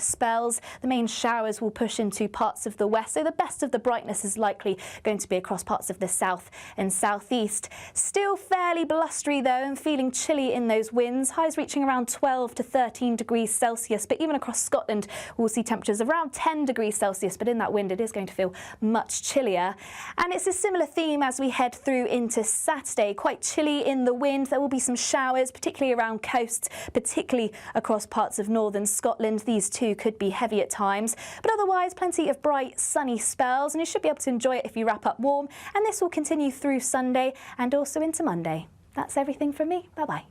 spells. The main showers will push into parts of the west, so the best of the brightness is likely going to be across parts of the south and southeast. Still fairly blustery though, and feeling chilly in those winds. Highs reaching around 12 to 13 degrees Celsius, but even across Scotland we'll see temperatures around 10 degrees Celsius, but in that wind it is going to feel much chillier. And it's a similar theme as we head through into Saturday. Quite chilly in the wind. There will be some showers, particularly around coasts, particularly across parts of northern Scotland. These two could be heavy at times, but otherwise plenty of bright sunny spells, and you should be able to enjoy it if you wrap up warm, and this will continue through Sunday and also into Monday. That's everything from me. Bye bye.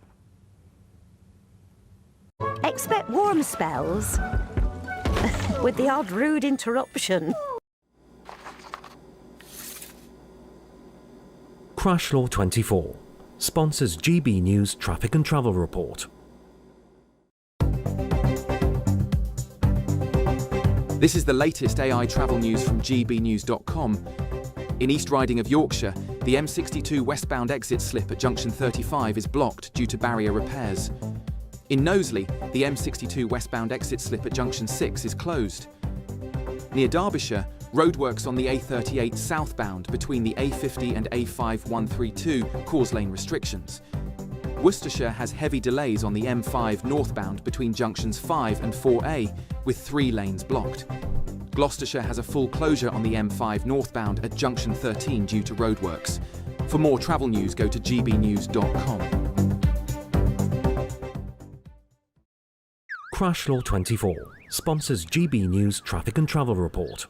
Expect warm spells with the odd rude interruption. Crash Law 24 sponsors GB News Traffic and Travel Report. This is the latest AI travel news from GBNews.com. In East Riding of Yorkshire, the M62 westbound exit slip at junction 35 is blocked due to barrier repairs. In Knowsley, the M62 westbound exit slip at junction 6 is closed. Near Derbyshire, roadworks on the A38 southbound between the A50 and A5132 cause lane restrictions. Worcestershire has heavy delays on the M5 northbound between junctions 5 and 4A, with 3 lanes blocked. Gloucestershire has a full closure on the M5 northbound at junction 13 due to roadworks. For more travel news, go to gbnews.com. Crash Law 24 sponsors GB News Traffic and Travel Report.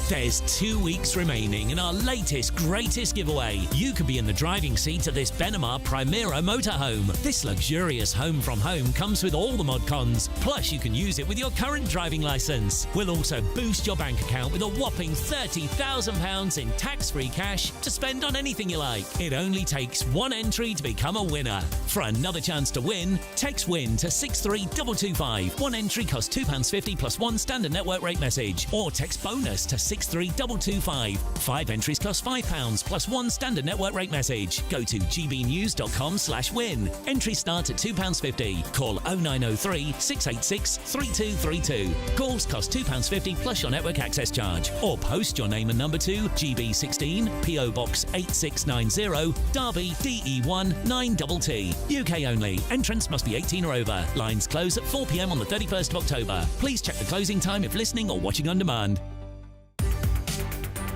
There's 2 weeks remaining in our latest, greatest giveaway. You could be in the driving seat of this Benamar Primera motorhome. This luxurious home from home comes with all the mod cons. Plus, you can use it with your current driving licence. We'll also boost your bank account with a whopping £30,000 in tax-free cash to spend on anything you like. It only takes one entry to become a winner. For another chance to win, text WIN to 63225. One entry costs £2.50 plus one standard network rate message. Or text BONUS to 63225. 5 entries cost £5 plus one standard network rate message. Go to gbnews.com/win. Entries start at £2.50. Call 0903 686 3232. Calls cost £2.50 plus your network access charge. Or post your name and number to GB16 PO Box 8690 Derby DE1 9TT. UK only. Entrance must be 18 or over. Lines close at 4 p.m. on the 31st of October. Please check the closing time if listening or watching on demand.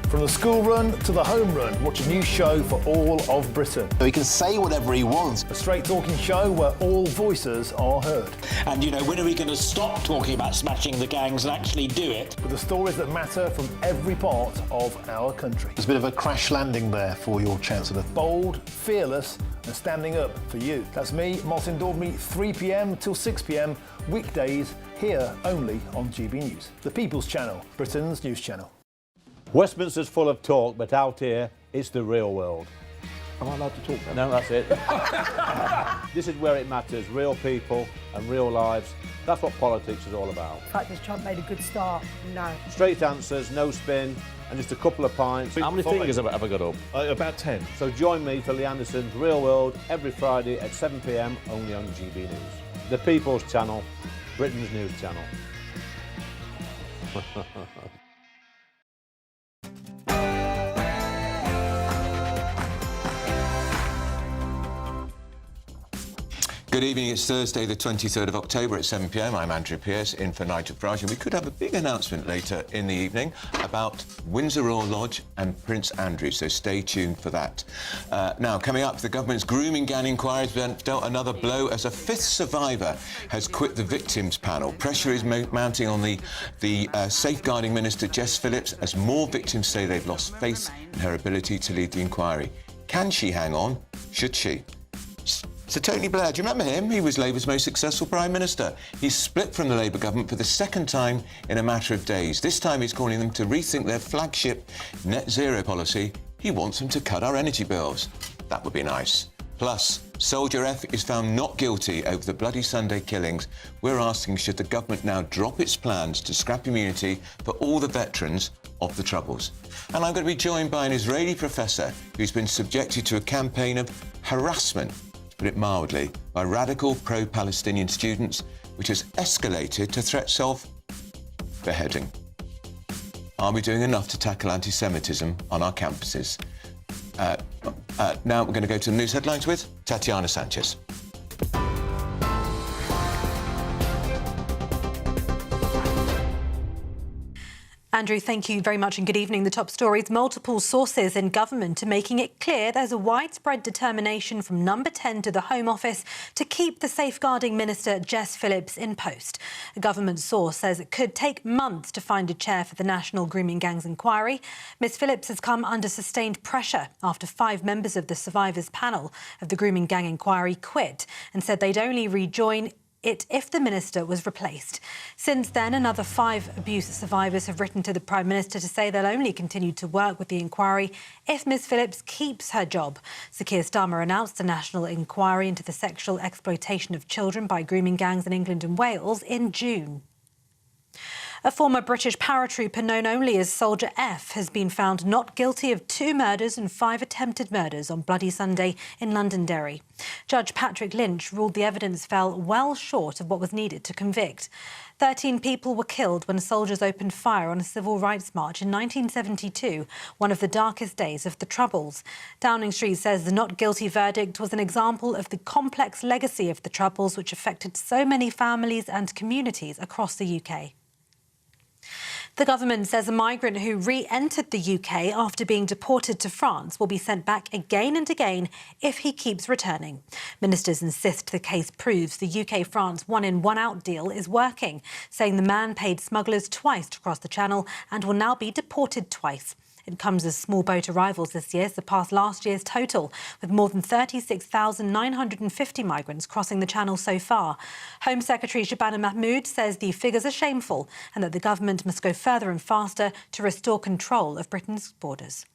From the school run to the home run, watch a new show for all of Britain. He can say whatever he wants. A straight-talking show where all voices are heard. And, you know, when are we going to stop talking about smashing the gangs and actually do it? With the stories that matter from every part of our country. There's a bit of a crash landing there for your Chancellor. Bold, fearless and standing up for you. That's me, Martin Daubney, 3 p.m. till 6 p.m, weekdays, here only on GB News. The People's Channel, Britain's news channel. Westminster's full of talk, but out here, it's the real world. Am I allowed to talk then? No, that's it. This is where it matters, real people and real lives. That's what politics is all about. In fact, has Trump made a good start? No. Straight answers, no spin, and just a couple of pints. How many fingers have I got up? About 10. So join me for Lee Anderson's Real World every Friday at 7 p.m, only on GB News. The People's Channel, Britain's news channel. Good evening, it's Thursday the 23rd of October at 7 p.m. I'm Andrew Pearce, in for Nigel Farage, and we could have a big announcement later in the evening about Windsor Royal Lodge and Prince Andrew, so stay tuned for that. Now, coming up, the government's grooming gang inquiry has dealt another blow as a 5th survivor has quit the victims panel. Pressure is mounting on the safeguarding minister, Jess Phillips, as more victims say they've lost faith in her ability to lead the inquiry. Can she hang on? Should she? So Tony Blair, do you remember him? He was Labour's most successful Prime Minister. He's split from the Labour government for the second time in a matter of days. This time he's calling them to rethink their flagship net zero policy. He wants them to cut our energy bills. That would be nice. Plus, Soldier F is found not guilty over the Bloody Sunday killings. We're asking, should the government now drop its plans to scrap immunity for all the veterans of the Troubles? And I'm going to be joined by an Israeli professor who's been subjected to a campaign of harassment, put it mildly, by radical pro-Palestinian students, which has escalated to threats of beheading. Are we doing enough to tackle anti-Semitism on our campuses? Now we're going to go to the news headlines with Tatiana Sanchez. Andrew, thank you very much and good evening. The top stories: multiple sources in government are making it clear there's a widespread determination from Number 10 to the Home Office to keep the safeguarding minister Jess Phillips in post. A government source says it could take months to find a chair for the National Grooming Gangs inquiry. Ms Phillips has come under sustained pressure after 5 members of the survivors panel of the Grooming Gang inquiry quit and said they'd only rejoin it if the minister was replaced. Since then, another 5 abuse survivors have written to the Prime Minister to say they'll only continue to work with the inquiry if Ms Phillips keeps her job. Sir Keir Starmer announced a national inquiry into the sexual exploitation of children by grooming gangs in England and Wales in June. A former British paratrooper known only as Soldier F has been found not guilty of 2 murders and 5 attempted murders on Bloody Sunday in Londonderry. Judge Patrick Lynch ruled the evidence fell well short of what was needed to convict. 13 people were killed when soldiers opened fire on a civil rights march in 1972, one of the darkest days of the Troubles. Downing Street says the not guilty verdict was an example of the complex legacy of the Troubles, which affected so many families and communities across the UK. The government says a migrant who re-entered the UK after being deported to France will be sent back again and again if he keeps returning. Ministers insist the case proves the UK-France one-in, one-out deal is working, saying the man paid smugglers twice to cross the Channel and will now be deported twice. It comes as small boat arrivals this year surpassed last year's total, with more than 36,950 migrants crossing the Channel so far. Home Secretary Shabana Mahmood says the figures are shameful and that the government must go further and faster to restore control of Britain's borders.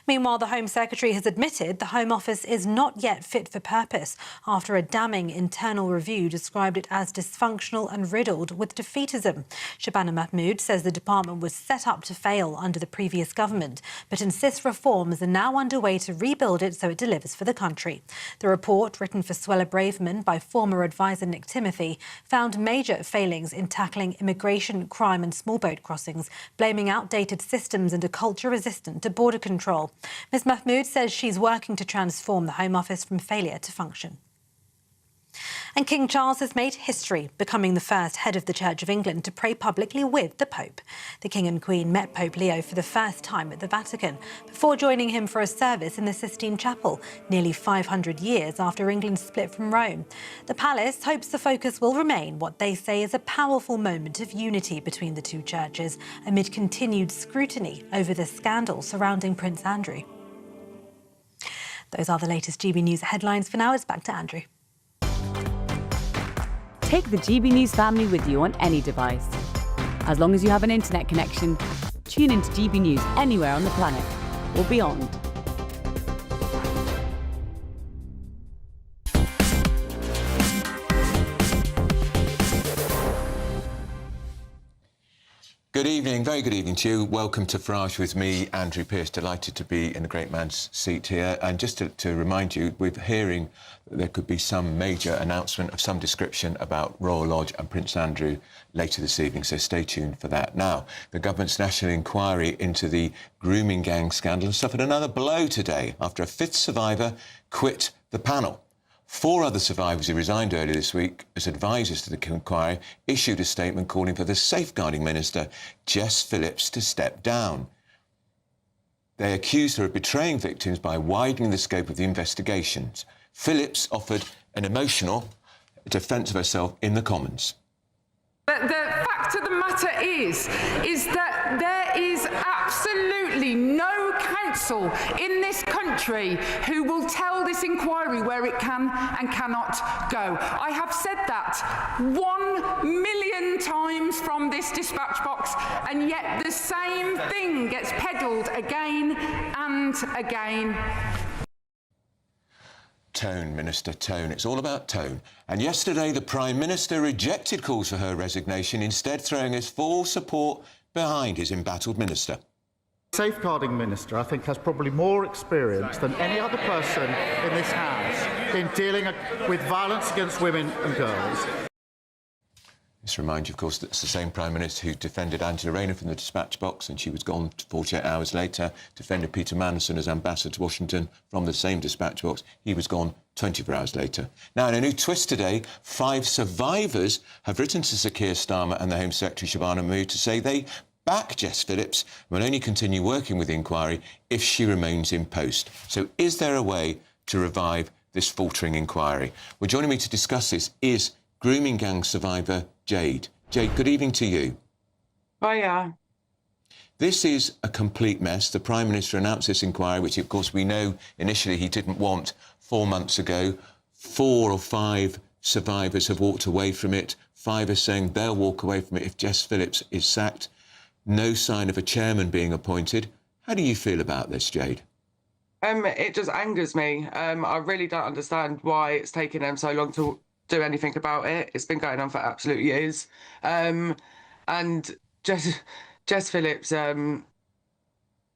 Meanwhile, the Home Secretary has admitted the Home Office is not yet fit for purpose after a damning internal review described it as dysfunctional and riddled with defeatism. Shabana Mahmood says the department was set up to fail under the previous government, but insists reforms are now underway to rebuild it so it delivers for the country. The report, written for Suella Braverman by former advisor Nick Timothy, found major failings in tackling immigration, crime and small boat crossings, blaming outdated systems and a culture resistant to border control. Ms Mahmood says she's working to transform the Home Office from failure to function. And King Charles has made history, becoming the first head of the Church of England to pray publicly with the Pope. The King and Queen met Pope Leo for the first time at the Vatican, before joining him for a service in the Sistine Chapel, nearly 500 years after England split from Rome. The palace hopes the focus will remain what they say is a powerful moment of unity between the two churches, amid continued scrutiny over the scandal surrounding Prince Andrew. Those are the latest GB News headlines. For now, it's back to Andrew. Take the GB News family with you on any device. As long as you have an internet connection, tune into GB News anywhere on the planet or beyond. Good evening, very good evening to you. Welcome to Farage with me, Andrew Pearce. Delighted to be in the great man's seat here. And just to remind you, we're hearing that there could be some major announcement of some description about Royal Lodge and Prince Andrew later this evening, so stay tuned for that. Now, the government's national inquiry into the grooming gang scandal suffered another blow today after a 5th survivor quit the panel. 4 other survivors who resigned earlier this week as advisors to the inquiry issued a statement calling for the safeguarding minister, Jess Phillips, to step down. They accused her of betraying victims by widening the scope of the investigations. Phillips offered an emotional defence of herself in the Commons. But the fact of the matter is that there is absolutely no council in this country who will tell this inquiry where it can and cannot go. I have said that 1,000,000 times from this dispatch box, and yet the same thing gets peddled again and again. Tone, Minister, tone. It's all about tone. And yesterday, the Prime Minister rejected calls for her resignation, instead throwing his full support behind his embattled minister. Safeguarding Minister, I think, has probably more experience than any other person in this House in dealing with violence against women and girls. Just remind you, of course, that it's the same Prime Minister who defended Angela Rayner from the dispatch box, and she was gone 48 hours later. Defended Peter Mandelson as ambassador to Washington from the same dispatch box. He was gone 24 hours later. Now, in a new twist today, 5 survivors have written to Sir Keir Starmer and the Home Secretary Shabana Mahmood to say they back Jess Phillips and will only continue working with the inquiry if she remains in post. So is there a way to revive this faltering inquiry? Well, joining me to discuss this is grooming gang survivor Jade. Jade, good evening to you. Hiya. This is a complete mess. The Prime Minister announced this inquiry, which, of course, we know initially he didn't want 4 months ago. 4 or 5 survivors have walked away from it. 5 are saying they'll walk away from it if Jess Phillips is sacked. No sign of a chairman being appointed. How do you feel about this, Jade? It just angers me. I really don't understand why it's taken them so long to do anything about it. It's been going on for absolute years. And Jess Phillips,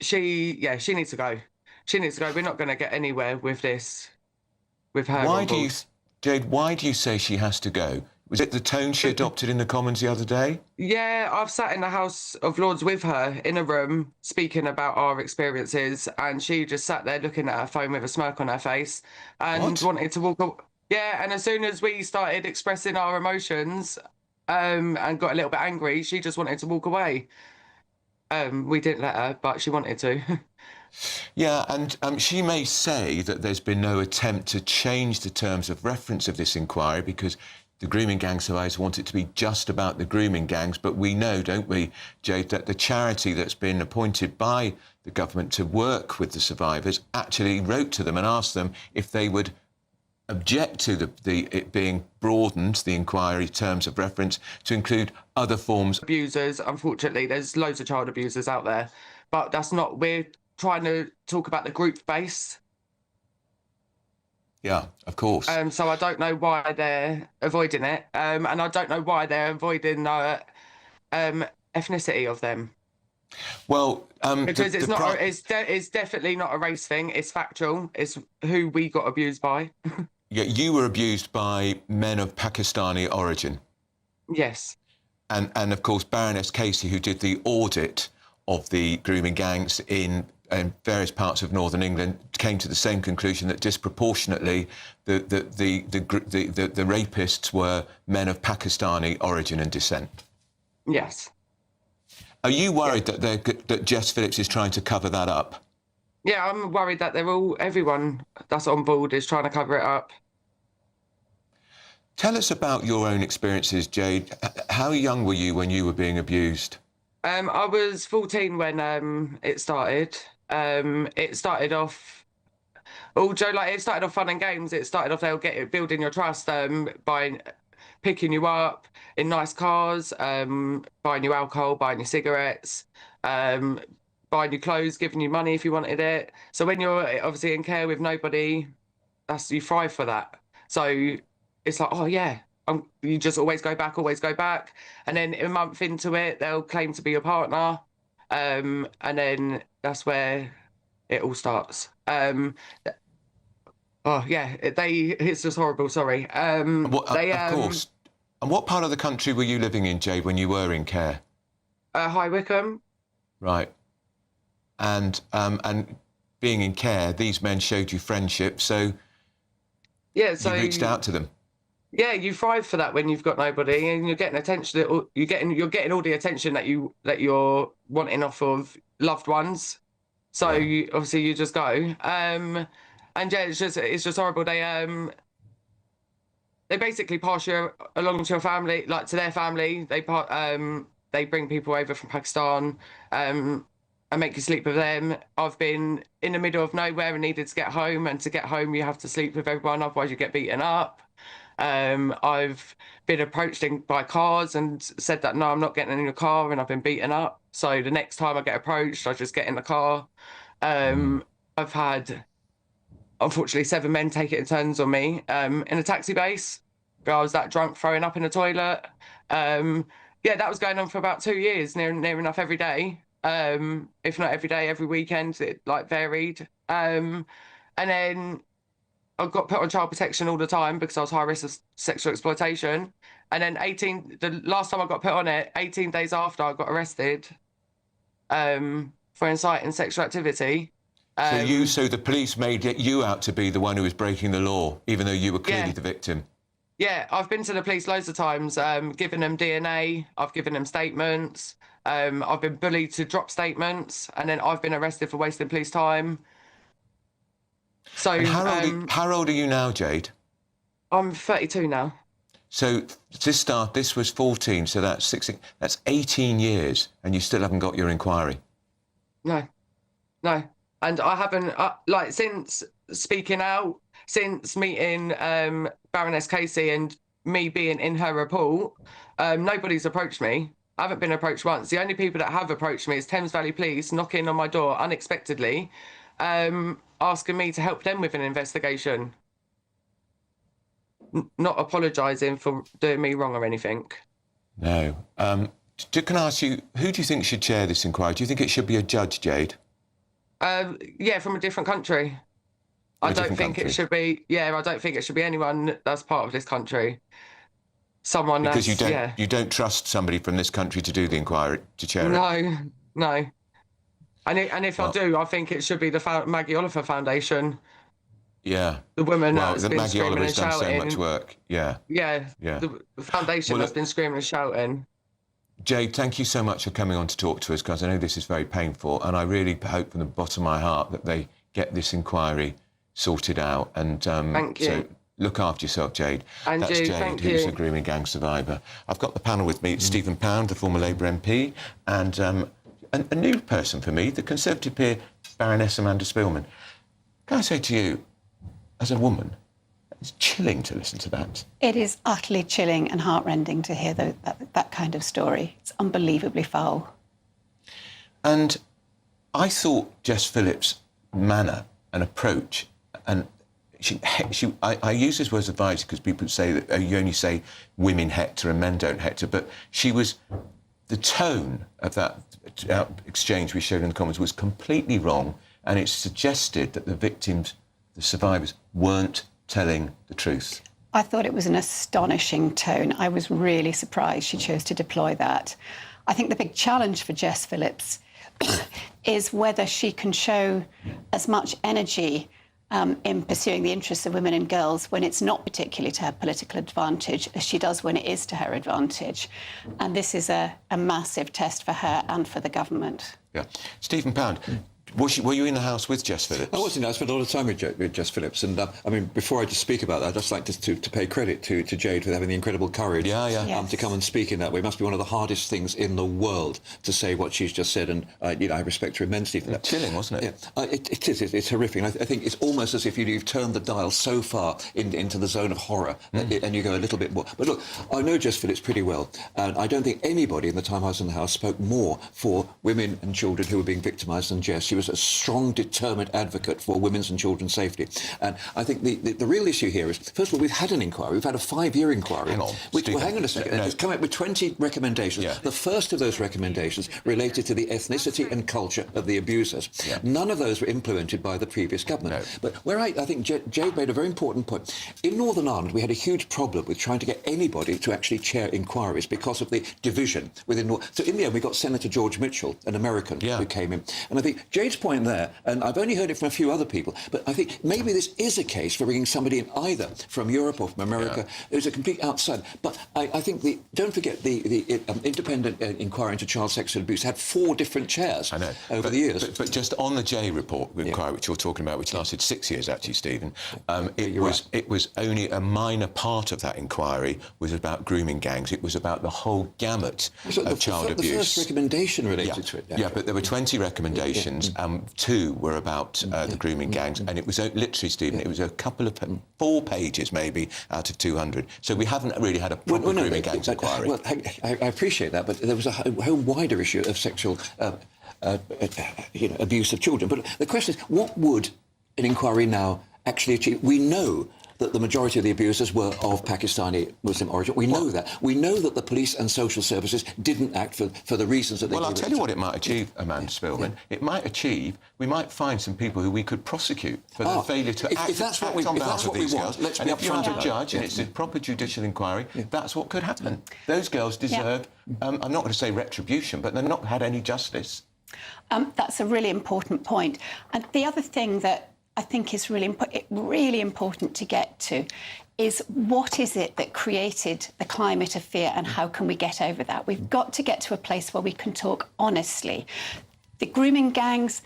she needs to go. She needs to go. We're not going to get anywhere with this, with her. Jade, why do you say she has to go? Was it the tone she adopted in the Commons the other day? Yeah, I've sat in the House of Lords with her in a room speaking about our experiences, and she just sat there looking at her phone with a smirk on her face and wanted to walk away. Yeah, and as soon as we started expressing our emotions and got a little bit angry, she just wanted to walk away. We didn't let her, but she wanted to. Yeah, and she may say that there's been no attempt to change the terms of reference of this inquiry because the grooming gang survivors want it to be just about the grooming gangs. But we know, don't we, Jade, that the charity that's been appointed by the government to work with the survivors actually wrote to them and asked them if they would object to it being broadened, the inquiry terms of reference, to include other forms. Abusers, unfortunately, there's loads of child abusers out there, but that's not, we're trying to talk about the group base. Yeah, of course. So I don't know why they're avoiding it, and I don't know why they're avoiding the ethnicity of them. Well, because it's definitely not a race thing. It's factual. It's who we got abused by. Yeah, you were abused by men of Pakistani origin. Yes. And of course, Baroness Casey, who did the audit of the grooming gangs in various parts of northern England, came to the same conclusion that disproportionately the rapists were men of Pakistani origin and descent. Yes. Are you worried that Jess Phillips is trying to cover that up? Yeah, I'm worried that everyone that's on board is trying to cover it up. Tell us about your own experiences, Jade. How young were you when you were being abused? I was 14 when it started. It started off it started off fun and games. It started off building your trust by picking you up in nice cars, buying you alcohol, buying you cigarettes, buying you clothes, giving you money if you wanted it. So when you're obviously in care with nobody, you thrive for that. So it's like, oh yeah, you just always go back. And then a month into it, they'll claim to be your partner. And then that's where it all starts. Oh yeah, it's just horrible, sorry. Of course. And what part of the country were you living in, Jade, when you were in care? High Wycombe. Right. And being in care, these men showed you friendship, so yeah, so you reached out to them. Yeah, you thrive for that when you've got nobody, and you're getting attention. You're getting all the attention that you're wanting off of loved ones. So obviously you just go. And yeah, it's just horrible. They basically pass you along to your family, like to their family. They bring people over from Pakistan and make you sleep with them. I've been in the middle of nowhere and needed to get home, and to get home you have to sleep with everyone, otherwise you get beaten up. I've been approached by cars and said that no, I'm not getting in your car, and I've been beaten up. So the next time I get approached, I just get in the car. I've had, unfortunately, 7 men take it in turns on me in a taxi base. I was that drunk, throwing up in the toilet. Yeah, that was going on for about 2 years, near enough every day. If not every day, every weekend, it varied. And then I got put on child protection all the time because I was high risk of sexual exploitation. And then the last time I got put on it, 18 days after I got arrested for inciting sexual activity. So the police made you out to be the one who was breaking the law, even though you were clearly the victim. Yeah, I've been to the police loads of times, given them DNA, I've given them statements, I've been bullied to drop statements, and then I've been arrested for wasting police time. So and how old are you now, Jade? I'm 32 now. So this was 14, so that's 16, that's 18 years, and you still haven't got your inquiry? No. And I haven't, since speaking out, since meeting Baroness Casey and me being in her report, nobody's approached me. I haven't been approached once. The only people that have approached me is Thames Valley Police knocking on my door unexpectedly, asking me to help them with an investigation. Not apologising for doing me wrong or anything. No. Can I ask you, who do you think should chair this inquiry? Do you think it should be a judge, Jade? Yeah, from a different country. I don't think it should be. Yeah, I don't think it should be anyone that's part of this country. Someone because that's you don't trust somebody from this country to do the inquiry, to chair it. No. And if I do, I think it should be the Maggie Oliver Foundation. Yeah. The woman that's been Maggie screaming Oliver's and done shouting. so much work. Yeah. Yeah. The foundation that's been screaming and shouting. Jade, thank you so much for coming on to talk to us, because I know this is very painful, and I really hope from the bottom of my heart that they get this inquiry sorted out. And thank you. So look after yourself, Jade. And that's you, Jade, who's a grooming gang survivor. I've got the panel with me, Stephen Pound, the former Labour MP, and a new person for me, the Conservative peer, Baroness Amanda Spillman. Can I say to you, as a woman, it's chilling to listen to that. It is utterly chilling and heartrending to hear that kind of story. It's unbelievably foul. And I thought Jess Phillips' manner and approach, and I use this word as advice because people say that you only say women hector and men don't hector, but the tone of that exchange we showed in the comments was completely wrong, and it suggested that the victims, the survivors, weren't telling the truth. I thought it was an astonishing tone. I was really surprised she chose to deploy that. I think the big challenge for Jess Phillips is whether she can show as much energy in pursuing the interests of women and girls when it's not particularly to her political advantage as she does when it is to her advantage. And this is a massive test for her and for the government. Yeah. Stephen Pound, were you in the house with Jess Phillips? I was in. I spent a lot of time with Jess Phillips, and I mean, before I just speak about that, I'd just like to pay credit to Jade for having the incredible courage to come and speak in that way. It must be one of the hardest things in the world to say what she's just said, and I respect her immensely for that. Chilling, wasn't it? Yeah, it is. It's horrific. And I think it's almost as if you've turned the dial so far into the zone of horror, and you go a little bit more. But look, I know Jess Phillips pretty well, and I don't think anybody in the time I was in the House spoke more for women and children who were being victimised than Jess. She was a strong, determined advocate for women's and children's safety. And I think the real issue here is, first of all, we've had an inquiry. We've had a 5-year inquiry. Hang on, hang on a second. It's come out with 20 recommendations. Yeah. The first of those recommendations related to the ethnicity and culture of the abusers. Yeah. None of those were implemented by the previous government. No. But where I think Jade made a very important point. In Northern Ireland, we had a huge problem with trying to get anybody to actually chair inquiries because of the division within North. So in the end, we got Senator George Mitchell, an American, who came in. And I think Jade's point there, and I've only heard it from a few other people, but I think maybe this is a case for bringing somebody in either from Europe or from America who's a complete outsider. But I think don't forget the independent inquiry into child sexual abuse had 4 different chairs over the years. But just on the J report inquiry, which you're talking about, which lasted 6 years actually, Stephen, it was only a minor part of that inquiry was about grooming gangs. It was about the whole gamut of child abuse. The first recommendation related to it. Yeah, but there were 20 recommendations. 2 were about the grooming gangs, and it was literally, Stephen, it was a couple of 4 pages maybe out of 200. So we haven't really had a proper grooming gangs inquiry. Well, I appreciate that, but there was a whole wider issue of sexual abuse of children. But the question is, what would an inquiry now actually achieve? We know that the majority of the abusers were of Pakistani Muslim origin. We know that. We know that the police and social services didn't act for the reasons that they did. Well, I'll tell you what it might achieve, Amanda Spillman. Yeah. It might achieve, we might find some people who we could prosecute for the failure to act, if that's what we on behalf of these want, girls. let's and be if you're upfront a judge and it's a proper judicial inquiry, that's what could happen. Those girls deserve, I'm not going to say retribution, but they've not had any justice. That's a really important point. And the other thing that I think is really important to get to is what is it that created the climate of fear and how can we get over that? We've got to get to a place where we can talk honestly. The grooming gangs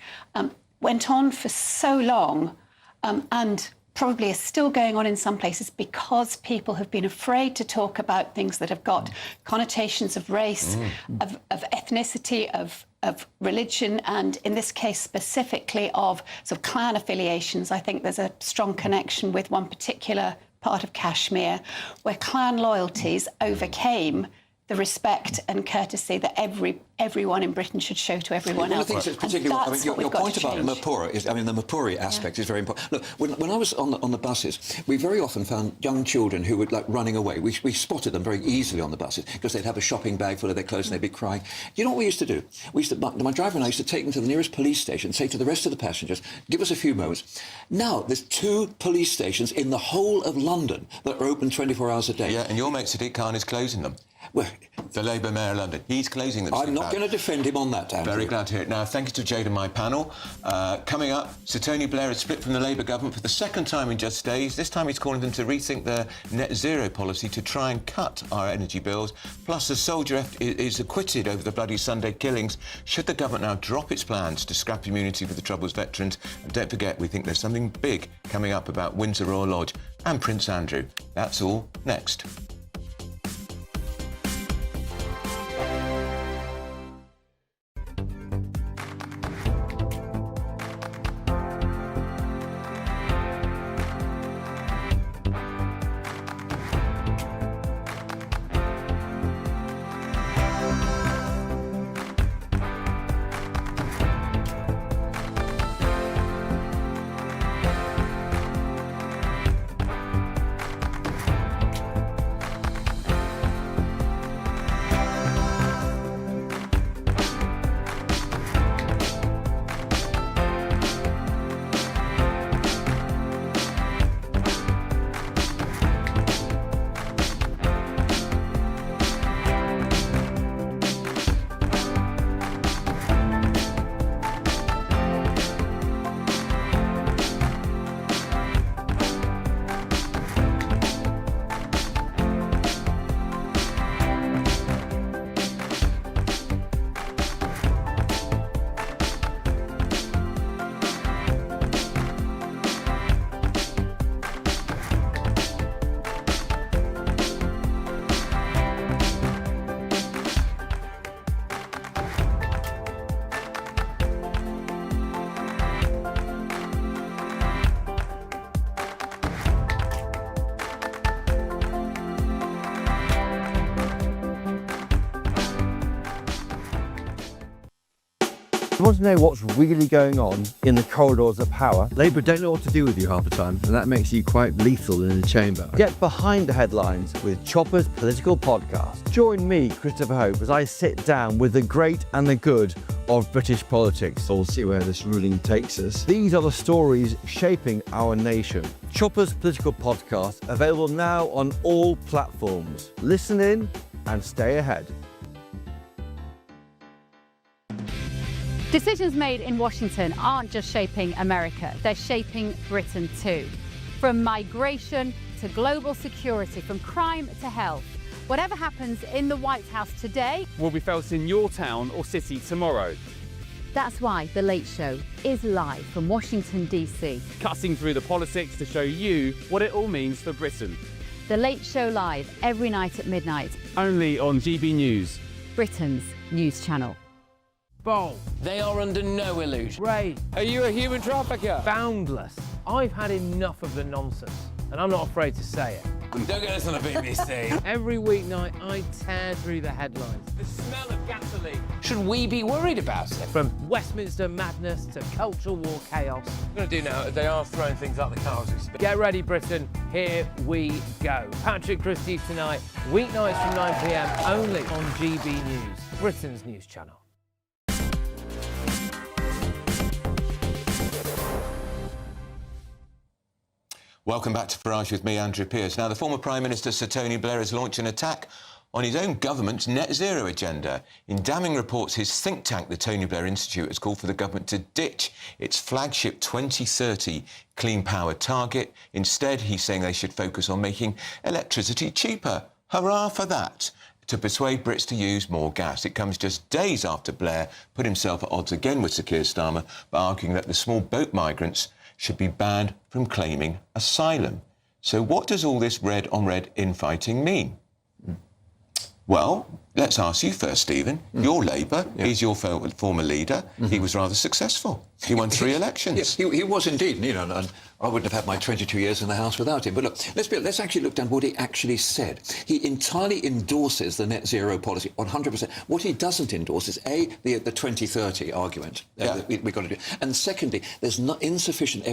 went on for so long and probably is still going on in some places because people have been afraid to talk about things that have got connotations of race, of ethnicity, of religion, and in this case specifically of sort of clan affiliations. I think there's a strong connection with one particular part of Kashmir where clan loyalties overcame the respect and courtesy that everyone in Britain should show to everyone else. I think it's particularly your point about Mapura is, the Mapuri aspect is very important. Look, when I was on the buses, we very often found young children who were running away. We spotted them very easily on the buses because they'd have a shopping bag full of their clothes and they'd be crying. You know what we used to do? My driver and I used to take them to the nearest police station, say to the rest of the passengers, give us a few moments. Now there's 2 police stations in the whole of London that are open 24 hours a day. Yeah, and your mate Sadiq Khan is closing them. Well, the Labour Mayor of London, he's closing them. I'm not going to defend him on that, Andrew. Very glad to hear it. Now, thank you to Jade and my panel. Coming up, Sir Tony Blair has split from the Labour government for the second time in just days. This time he's calling them to rethink their net zero policy to try and cut our energy bills. Plus, the soldier is acquitted over the bloody Sunday killings. Should the government now drop its plans to scrap immunity for the Troubles veterans? And don't forget, we think there's something big coming up about Windsor Royal Lodge and Prince Andrew. That's all next. You want to know what's really going on in the corridors of power? Labour don't know what to do with you half the time, and that makes you quite lethal in the chamber. Get behind the headlines with Chopper's Political Podcast. Join me, Christopher Hope, as I sit down with the great and the good of British politics. We'll see where this ruling takes us. These are the stories shaping our nation. Chopper's Political Podcast, available now on all platforms. Listen in and stay ahead. Decisions made in Washington aren't just shaping America, they're shaping Britain too. From migration to global security, from crime to health. Whatever happens in the White House today will be felt in your town or city tomorrow. That's why The Late Show is live from Washington, D.C. Cutting through the politics to show you what it all means for Britain. The Late Show live every night at midnight. Only on GB News, Britain's news channel. Bold. They are under no illusion. Ray. Are you a human trafficker? Boundless. I've had enough of the nonsense, and I'm not afraid to say it. Don't get this on the BBC. Every weeknight, I tear through the headlines. The smell of gasoline economy. Should we be worried about it? From Westminster madness to cultural war chaos. What we're going to do now is they are throwing things out the car as we speak. Get ready, Britain. Here we go. Patrick Christie's tonight, weeknights from 9 p.m. only on GB News, Britain's news channel. Welcome back to Farage with me, Andrew Pearce. Now, the former Prime Minister, Sir Tony Blair, has launched an attack on his own government's net zero agenda. In damning reports, his think tank, the Tony Blair Institute, has called for the government to ditch its flagship 2030 clean power target. Instead, he's saying they should focus on making electricity cheaper. Hurrah for that! To persuade Brits to use more gas. It comes just days after Blair put himself at odds again with Sir Keir Starmer by arguing that the small boat migrants should be banned from claiming asylum. So what does all this red-on-red infighting mean? Well, let's ask you first, Stephen. You're Labour. Yeah. He's your former leader. He was rather successful. He won 3 elections. Yes, he was indeed. You know, and I wouldn't have had my 22 years in the House without him. But look, let's actually look down what he actually said. He entirely endorses the net zero policy, 100%. What he doesn't endorse is A, the 2030 argument that we've got to do, and secondly, there's not insufficient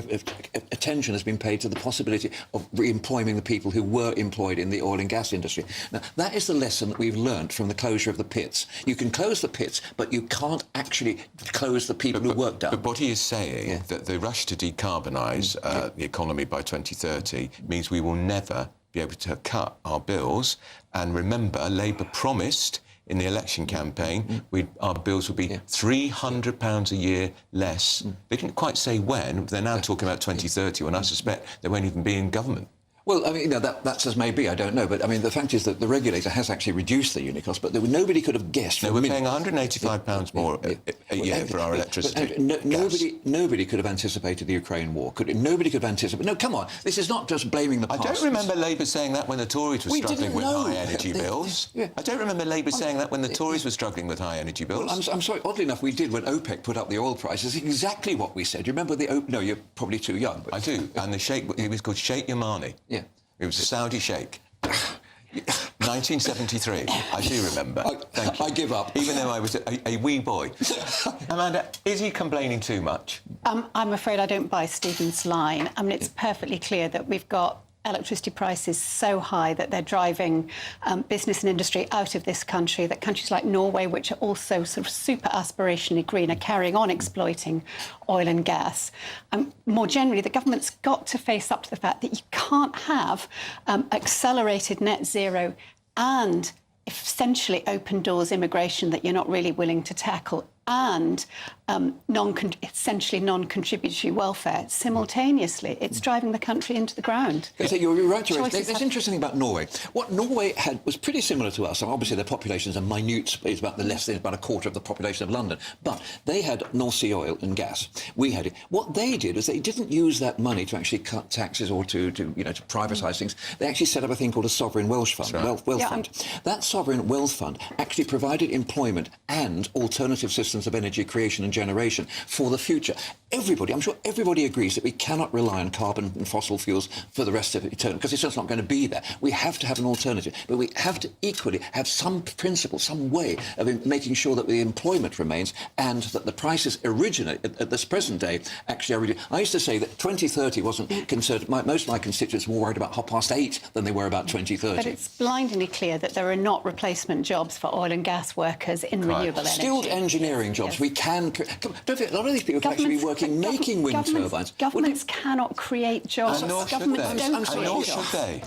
attention has been paid to the possibility of re-employing the people who were employed in the oil and gas industry. Now, that is the lesson that we've learned from the closure of the pits. You can close the pits, but you can't actually close the people who worked down. But what he is saying, that the rush to decarbonise the economy by 2030 means we will never be able to cut our bills. And remember, Labour promised in the election campaign our bills would be £300 a year less. They didn't quite say when. They're now talking about 2030, when I suspect they won't even be in government. Well, I mean, that's as may be, I don't know. But, I mean, the fact is that the regulator has actually reduced the unit cost, but nobody could have guessed. No, we're paying £185 more a year for our electricity. Nobody could have anticipated the Ukraine war. Nobody could have anticipated... No, come on, this is not just blaming the past. I don't remember Labour saying that when the Tories were struggling with high energy bills. I don't remember Labour saying that when the Tories were struggling with high energy bills. Well, I'm sorry, oddly enough, we did when OPEC put up the oil prices, exactly what we said. You remember the OPEC... No, you're probably too young. But... I do, and the sheikh, it was called Sheikh Yamani. Yeah. It was a Saudi sheikh. 1973, I do remember. Thank you. I give up. Even though I was a wee boy. Amanda, is he complaining too much? I'm afraid I don't buy Stephen's line. I mean, it's perfectly clear that we've got electricity prices so high that they're driving business and industry out of this country, that countries like Norway, which are also sort of super aspirationally green, are carrying on exploiting oil and gas. More generally, the government's got to face up to the fact that you can't have accelerated net zero and essentially open doors immigration that you're not really willing to tackle, and essentially non-contributory welfare simultaneously. It's driving the country into the ground. So you're right to raise. That's interesting about Norway. What Norway had was pretty similar to us. Obviously, their populations are minute. It's about about a quarter of the population of London. But they had North Sea oil and gas. We had it. What they did is they didn't use that money to actually cut taxes or to privatise things. They actually set up a thing called a sovereign wealth fund. That sovereign wealth fund actually provided employment and alternative systems of energy creation and generation for the future. I'm sure everybody agrees that we cannot rely on carbon and fossil fuels for the rest of eternity, because it's just not going to be there. We have to have an alternative, but we have to equally have some principle, some way of making sure that the employment remains and that the prices originate at this present day actually are reduced. I used to say that 2030 wasn't concerned. Most of my constituents were worried about 8:30 than they were about 2030. But it's blindingly clear that there are not replacement jobs for oil and gas workers in renewable energy. Skilled engineering jobs. We can... Don't forget, a lot of these people can actually be working making wind turbines. Governments cannot create jobs. And nor should they.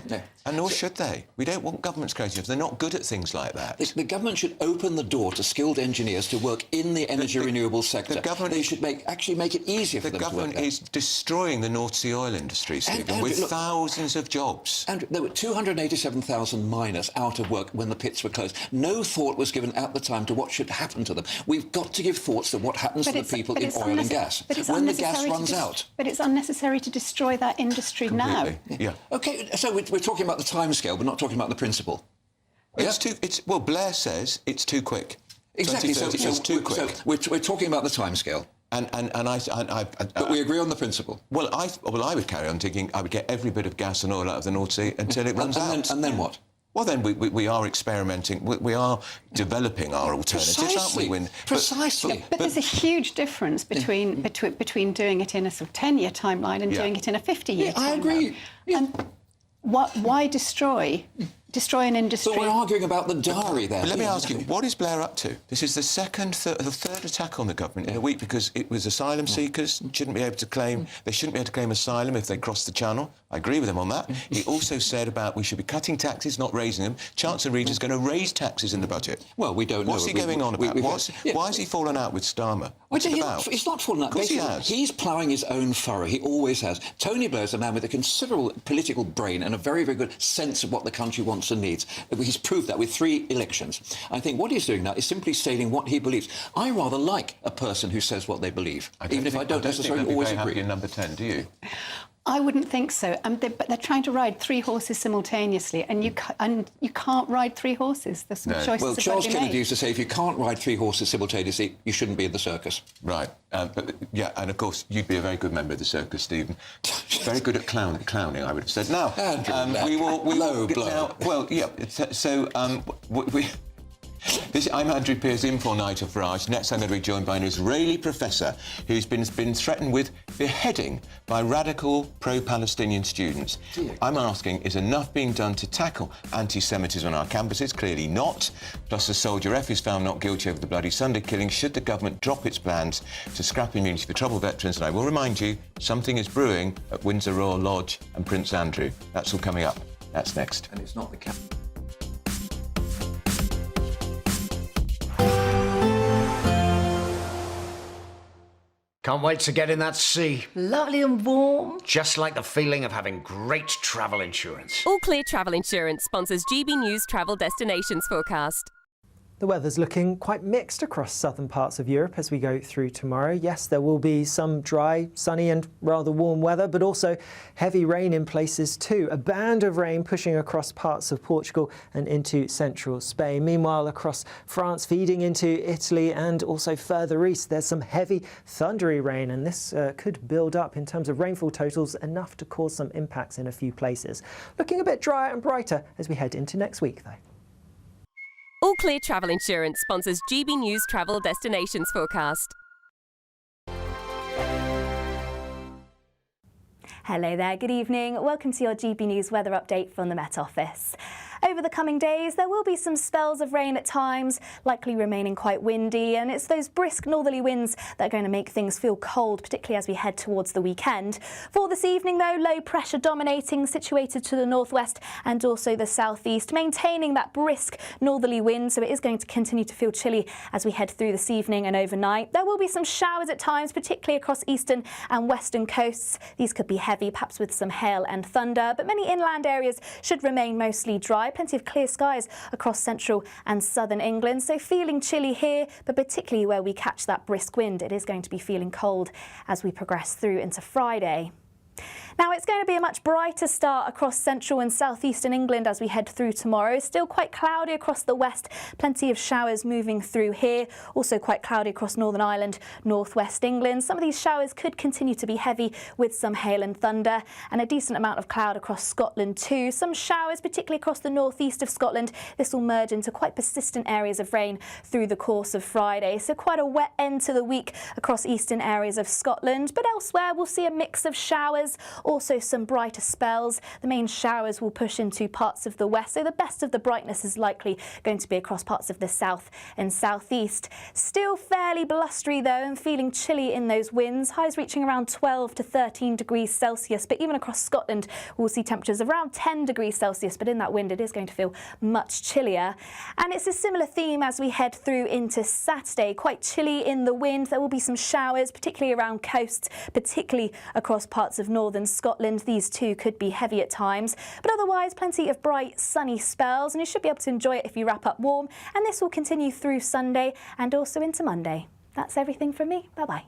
And nor should they. We don't want governments creating jobs. They're not good at things like that. The government should open the door to skilled engineers to work in the energy renewable sector. They should actually make it easier for them to work. The government is destroying the North Sea oil industry, Stephen, with thousands of jobs. And there were 287,000 miners out of work when the pits were closed. No thought was given at the time to what should happen to them. We've got to give thoughts to what happens to the people in oil and gas when the gas runs out. But it's unnecessary to destroy that industry now. Yeah. OK, so we're talking about the timescale, but not talking about the principle. Well, Blair says it's too quick. Exactly. So it's too quick. So we're talking about the timescale. But we agree on the principle. Well, I would carry on thinking I would get every bit of gas and oil out of the North Sea until it runs out. And then what? Well, then we are experimenting. We are developing our alternatives, aren't we? Precisely. But there's a huge difference between doing it in a sort of 10-year timeline and doing it in a 50-year timeline. I agree. And why destroy an industry? But we're arguing about the diary there. But let me ask you, what is Blair up to? This is the third attack on the government in a week, because it was asylum seekers they shouldn't be able to claim asylum if they cross the channel. I agree with him on that. He also said about we should be cutting taxes, not raising them. Chancellor Reid is going to raise taxes in the budget. Well, we don't know. What's he going on about? Why has he fallen out with Starmer? What's it about? He's not fallen out. Of course he has. He's ploughing his own furrow. He always has. Tony Blair's a man with a considerable political brain and a very, very good sense of what the country wants and needs. He's proved that with 3 elections. I think what he's doing now is simply stating what he believes. I rather like a person who says what they believe, even if I don't necessarily always agree. Happy in number 10, do you? I wouldn't think so. But they're trying to ride 3 horses simultaneously, and you can't ride 3 horses. There's some choices. Well, Charles Kennedy used to say, if you can't ride 3 horses simultaneously, you shouldn't be in the circus. Right. But yeah, and of course, you'd be a very good member of the circus, Stephen. Very good at clowning, I would have said. Now, we will low blow. Now, well, yeah. So I'm Andrew Pearce in for Nigel Farage. Next, I'm going to be joined by an Israeli professor who's been threatened with beheading by radical pro-Palestinian students. I'm asking, is enough being done to tackle anti-Semitism on our campuses? Clearly not. Plus, a soldier F is found not guilty over the Bloody Sunday killing. Should the government drop its plans to scrap immunity for troubled veterans? And I will remind you, something is brewing at Windsor Royal Lodge and Prince Andrew. That's all coming up. That's next. And it's not the Can't wait to get in that sea. Lovely and warm. Just like the feeling of having great travel insurance. All Clear Travel Insurance sponsors GBNews Travel Destinations Forecast. The weather's looking quite mixed across southern parts of Europe as we go through tomorrow. Yes, there will be some dry, sunny and rather warm weather, but also heavy rain in places too. A band of rain pushing across parts of Portugal and into central Spain. Meanwhile, across France, feeding into Italy and also further east, there's some heavy thundery rain, and this could build up in terms of rainfall totals, enough to cause some impacts in a few places. Looking a bit drier and brighter as we head into next week, though. All Clear Travel Insurance sponsors GBNews Travel Destinations Forecast. Hello there, good evening. Welcome to your GB News weather update from the Met Office. Over the coming days, there will be some spells of rain at times, likely remaining quite windy, and it's those brisk northerly winds that are going to make things feel cold, particularly as we head towards the weekend. For this evening, though, low pressure dominating, situated to the northwest and also the southeast, maintaining that brisk northerly wind, so it is going to continue to feel chilly as we head through this evening and overnight. There will be some showers at times, particularly across eastern and western coasts. These could be heavy, perhaps with some hail and thunder, but many inland areas should remain mostly dry. Plenty of clear skies across central and southern England, so feeling chilly here, but particularly where we catch that brisk wind, it is going to be feeling cold as we progress through into Friday. Now, it's going to be a much brighter start across central and southeastern England as we head through tomorrow. Still quite cloudy across the west, plenty of showers moving through here. Also quite cloudy across Northern Ireland, northwest England. Some of these showers could continue to be heavy with some hail and thunder, and a decent amount of cloud across Scotland too. Some showers, particularly across the northeast of Scotland. This will merge into quite persistent areas of rain through the course of Friday. So quite a wet end to the week across eastern areas of Scotland, but elsewhere we'll see a mix of showers. Also some brighter spells. The main showers will push into parts of the west, so the best of the brightness is likely going to be across parts of the south and southeast. Still fairly blustery though, and feeling chilly in those winds. Highs reaching around 12 to 13 degrees Celsius, but even across Scotland we'll see temperatures around 10 degrees Celsius, but in that wind it is going to feel much chillier. And it's a similar theme as we head through into Saturday. Quite chilly in the wind. There will be some showers, particularly around coasts, particularly across parts of northern Scotland. These too could be heavy at times, but otherwise plenty of bright sunny spells, and you should be able to enjoy it if you wrap up warm, and this will continue through Sunday and also into Monday. That's everything from me. Bye bye.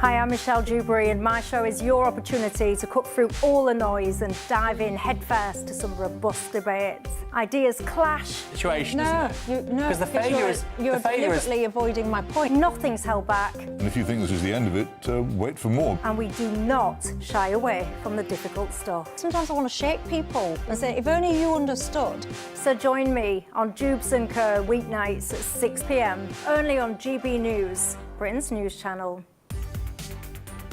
Hi, I'm Michelle Dewberry, and my show is your opportunity to cut through all the noise and dive in headfirst to some robust debates. Ideas clash. Situation, isn't it? No, Because the failure is you're deliberately avoiding my point. Nothing's held back, And if you think this is the end of it, wait for more. and we do not shy away from the difficult stuff. Sometimes I want to shake people and say, if only you understood. So join me on Jubes & Co. weeknights at 6 p.m, only on GB News, Britain's news channel.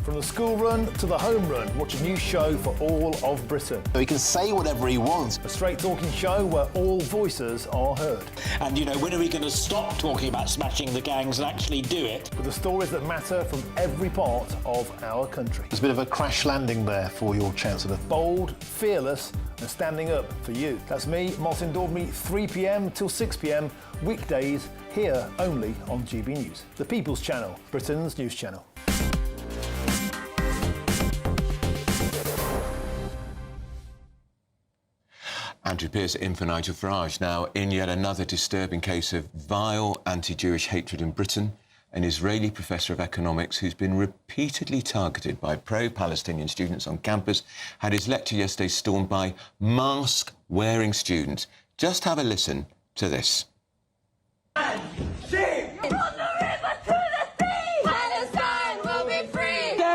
From the school run to the home run, watch a new show for all of Britain. So he can say whatever he wants. A straight-talking show where all voices are heard. And, you know, when are we going to stop talking about smashing the gangs and actually do it? With the stories that matter from every part of our country. There's a bit of a crash landing there for your Chancellor. Bold, fearless and standing up for you. That's me, Martin Daubney, 3 p.m. till 6 p.m, weekdays, here only on GB News. The People's Channel, Britain's news channel. Andrew Pearce in for Nigel Farage. Now, in yet another disturbing case of vile anti-Jewish hatred in Britain, an Israeli professor of economics who's been repeatedly targeted by pro-Palestinian students on campus had his lecture yesterday stormed by mask-wearing students. Just have a listen to this.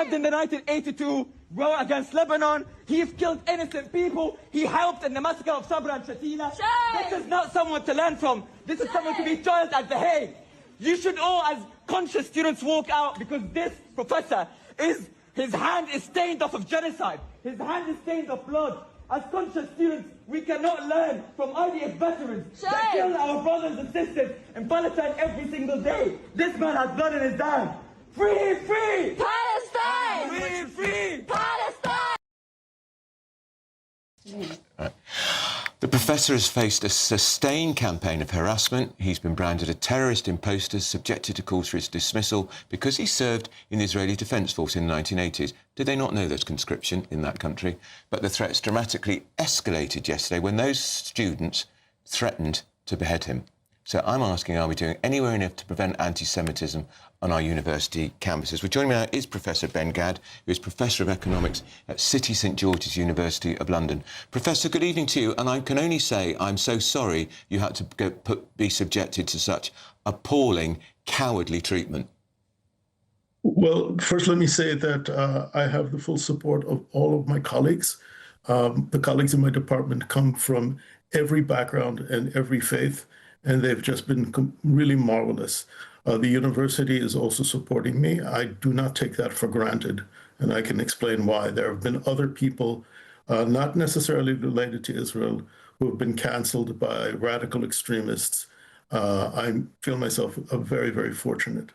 In the 1982 war against Lebanon, he's killed innocent people. He helped in the massacre of Sabra and Shatila. This is not someone to learn from. This is someone to be tried at The Hague. You should all, as conscious students, walk out because this professor his hand is stained off of genocide. His hand is stained of blood. As conscious students, we cannot learn from IDF veterans that kill our brothers and sisters in Palestine every single day. This man has blood in his hand. Free, free! Palestine! Free, free! Palestine! Right. The professor has faced a sustained campaign of harassment. He's been branded a terrorist in posters, subjected to calls for his dismissal because he served in the Israeli Defence Force in the 1980s. Did they not know there's conscription in that country? But the threats dramatically escalated yesterday when those students threatened to behead him. So I'm asking, are we doing anywhere enough to prevent anti-Semitism on our university campuses? Well, joining me now is Professor Ben Gadd, who is Professor of Economics at City St George's University of London. Professor, good evening to you, and I can only say I'm so sorry you had to be subjected to such appalling, cowardly treatment. Well, first let me say that I have the full support of all of my colleagues. The colleagues in my department come from every background and every faith, and they've just been really marvelous. The university is also supporting me. I do not take that for granted, and I can explain why. There have been other people, not necessarily related to Israel, who have been canceled by radical extremists. I feel myself very, very fortunate.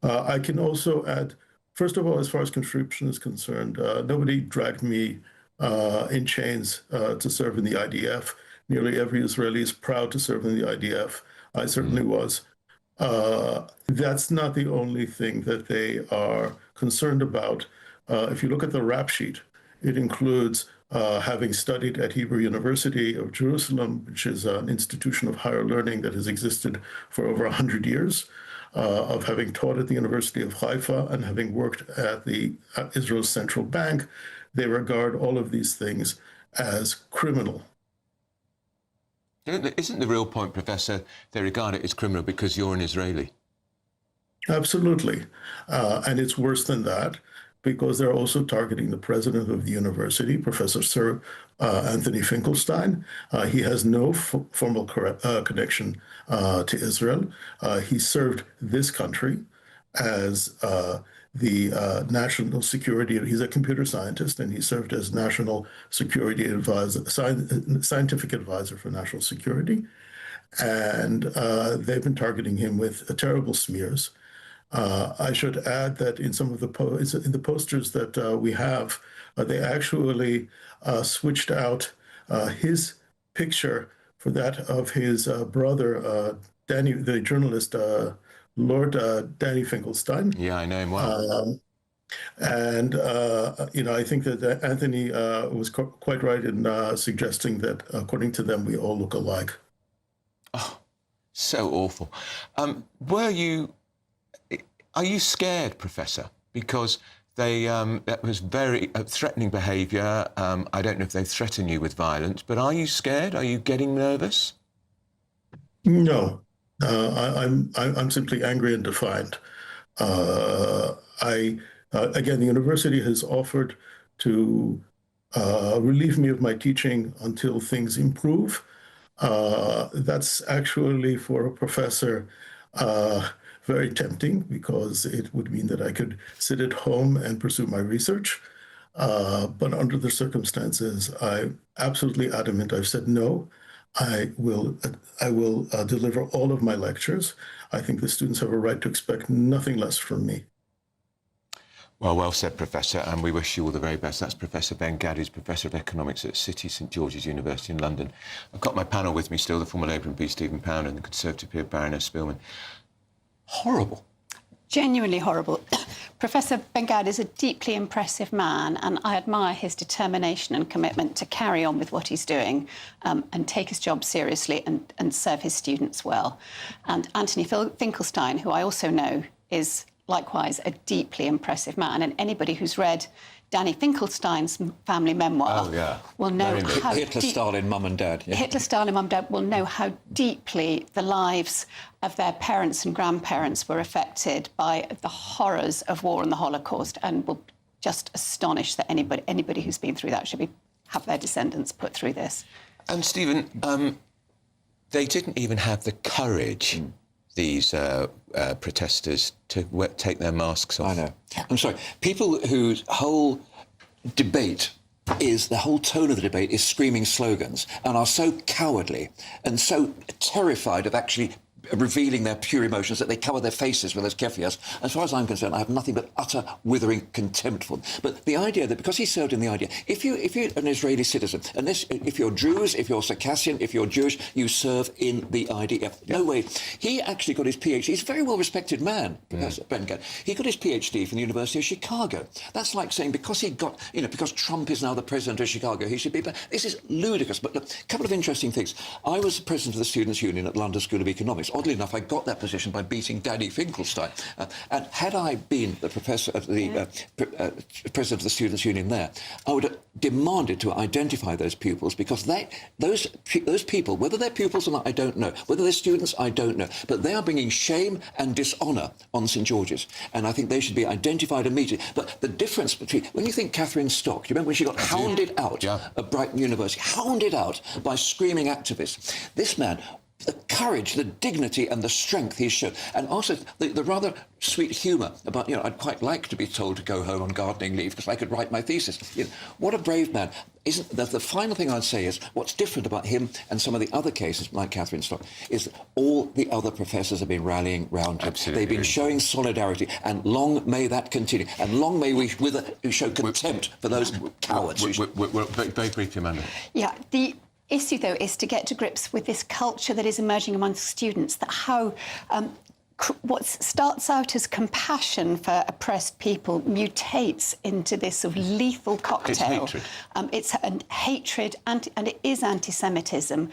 I can also add, first of all, as far as conscription is concerned, nobody dragged me in chains to serve in the IDF. Nearly every Israeli is proud to serve in the IDF. I certainly was. That's not the only thing that they are concerned about. If you look at the rap sheet, it includes having studied at Hebrew University of Jerusalem, which is an institution of higher learning that has existed for over 100 years, of having taught at the University of Haifa and having worked at the Israel's central bank. They regard all of these things as criminal. Isn't the real point, Professor, they regard it as criminal because you're an Israeli? Absolutely. And it's worse than that, because they're also targeting the president of the university, Professor Sir Anthony Finkelstein. He has no formal connection to Israel. He served this country as the national security, he's a computer scientist, and he served as national security advisor, scientific advisor for national security. And they've been targeting him with terrible smears. I should add that in some of the posters that we have, they actually switched out his picture for that of his brother, Danny, the journalist, Lord Danny Finkelstein. Yeah, I know him well. I think that Anthony was quite right in suggesting that, according to them, we all look alike. Oh, so awful. Are you scared, Professor, because that was very threatening behaviour. I don't know if they threaten you with violence, but are you scared? Are you getting nervous? No, I'm simply angry and defiant. Again, the university has offered to relieve me of my teaching until things improve. That's actually, for a professor, very tempting, because it would mean that I could sit at home and pursue my research. But under the circumstances, I'm absolutely adamant. I've said no. I will deliver all of my lectures. I think the students have a right to expect nothing less from me. Well said, Professor, and we wish you all the very best. That's Professor Ben Gaddy's Professor of Economics at City St George's University in London. I've got my panel with me still, the former Labour MP Stephen Pound and the Conservative peer Baroness Spillman. Horrible. Genuinely horrible. Professor Ben Gaddy is a deeply impressive man, and I admire his determination and commitment to carry on with what he's doing and take his job seriously and serve his students well. And Anthony Finkelstein, who I also know is likewise a deeply impressive man, and anybody who's read Danny Finkelstein's family memoir will know how Hitler, Stalin, Mum and Dad. Yeah. Hitler, Stalin, Mum and Dad will know how deeply the lives of their parents and grandparents were affected by the horrors of war and the Holocaust, and will just astonish that anybody who's been through that should have their descendants put through this. And Stephen, they didn't even have the courage, these protesters, to take their masks off. I know. I'm sorry. People whose whole debate the whole tone of the debate is screaming slogans and are so cowardly and so terrified of actually revealing their pure emotions that they cover their faces with those keffiyehs. As far as I'm concerned, I have nothing but utter withering contempt for them. But the idea that because he served in the idea, if you're an Israeli citizen, and if you're Druze, if you're Circassian, if you're Jewish, you serve in the IDF. No way. He actually got his PhD. He's a very well-respected man, Professor Ben Gaddy. He got his PhD from the University of Chicago. That's like saying because because Trump is now the president of Chicago, he should be. But this is ludicrous. But look, a couple of interesting things. I was the president of the Students' Union at London School of Economics. Oddly enough, I got that position by beating Danny Finkelstein. And had I been the professor of the president of the Students' Union there, I would have demanded to identify those pupils, because those people, whether they're pupils or not, I don't know. Whether they're students, I don't know. But they are bringing shame and dishonour on St George's, and I think they should be identified immediately. But the difference between, when you think Catherine Stock, you remember when she got hounded out of Brighton University, hounded out by screaming activists. This man, the courage, the dignity and the strength he showed, and also the rather sweet humour about, I'd quite like to be told to go home on gardening leave because I could write my thesis. What a brave man. Isn't that the final thing I'd say is what's different about him and some of the other cases like Catherine Stock is that all the other professors have been rallying round him. Absolutely. They've been showing solidarity, and long may that continue, and long may we show contempt for those cowards. Very briefly, Amanda. Yeah, the issue, though, is to get to grips with this culture that is emerging among students, that how what starts out as compassion for oppressed people mutates into this sort of lethal cocktail. It's hatred, and it is anti-Semitism.